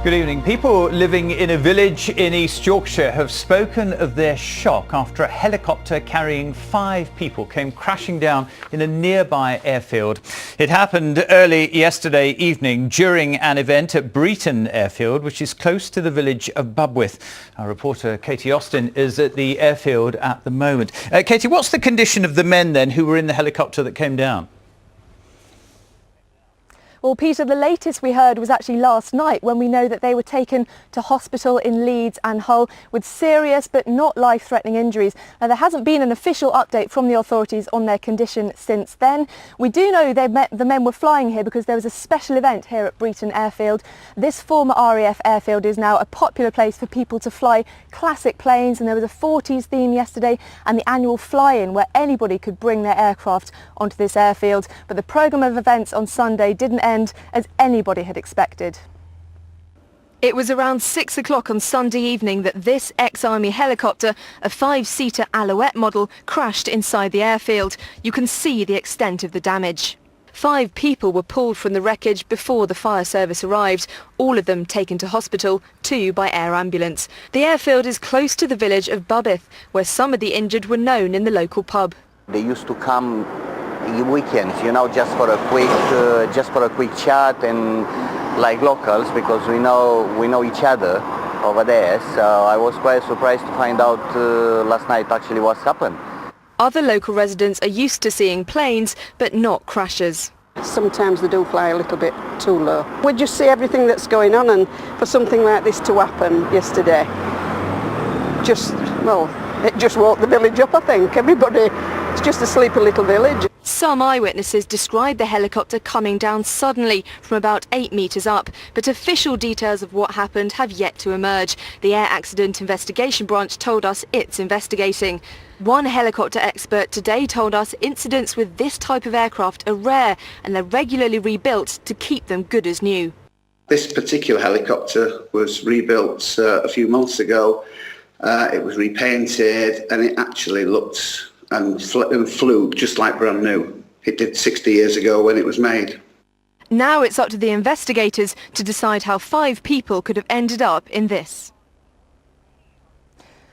Good evening. People living in a village in East Yorkshire have spoken of their shock after a helicopter carrying 5 people came crashing down in a nearby airfield. It happened early yesterday evening during an event at Breighton Airfield, which is close to the village of Bubwith. Our reporter Katie Austin is at the airfield at the moment. Katie, what's the condition of the men then who were in the helicopter that came down? Well, Peter, the latest we heard was actually last night when we know that they were taken to hospital in Leeds and Hull with serious but not life-threatening injuries. Now, there hasn't been an official update from the authorities on their condition since then. We do know the men were flying here because there was a special event here at Breighton Airfield. This former RAF airfield is now a popular place for people to fly classic planes, and there was a 40s theme yesterday and the annual fly-in where anybody could bring their aircraft onto this airfield. But the programme of events on Sunday didn't end as anybody had expected. It was around 6 o'clock on Sunday evening that this ex-army helicopter, a 5-seater Alouette model, crashed inside the airfield. You can see the extent of the damage. 5 people were pulled from the wreckage before the fire service arrived, all of them taken to hospital, 2 by air ambulance. The airfield is close to the village of Bubwith, where some of the injured were known in the local pub. They used to come weekends, just for a quick chat and like locals, because we know each other over there. So I was quite surprised to find out last night actually what's happened. Other local residents are used to seeing planes, but not crashes. Sometimes they do fly a little bit too low. We just see everything that's going on, and for something like this to happen yesterday, it just woke the village up, I think. It's just a sleepy little village. Some eyewitnesses described the helicopter coming down suddenly from about 8 metres up, but official details of what happened have yet to emerge. The Air Accident Investigation Branch told us it's investigating. One helicopter expert today told us incidents with this type of aircraft are rare and they're regularly rebuilt to keep them good as new. This particular helicopter was rebuilt a few months ago. It was repainted and it actually looked and flew just like brand new. It did 60 years ago when it was made. Now it's up to the investigators to decide how 5 people could have ended up in this.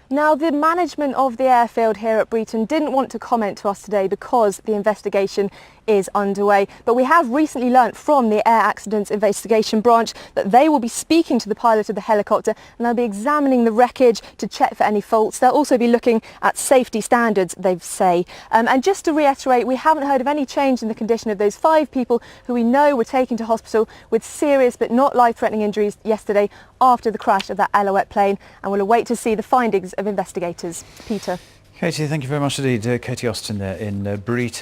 Now, the management of the airfield here at Breighton didn't want to comment to us today because the investigation is underway. But we have recently learnt from the Air Accidents Investigation Branch that they will be speaking to the pilot of the helicopter and they'll be examining the wreckage to check for any faults. They'll also be looking at safety standards, they say. And just to reiterate, we haven't heard of any change in the condition of those 5 people who we know were taken to hospital with serious but not life-threatening injuries yesterday after the crash of that Alouette plane, and we'll await to see the findings of investigators. Peter. Katie, thank you very much indeed. Katie Austin there in Breighton.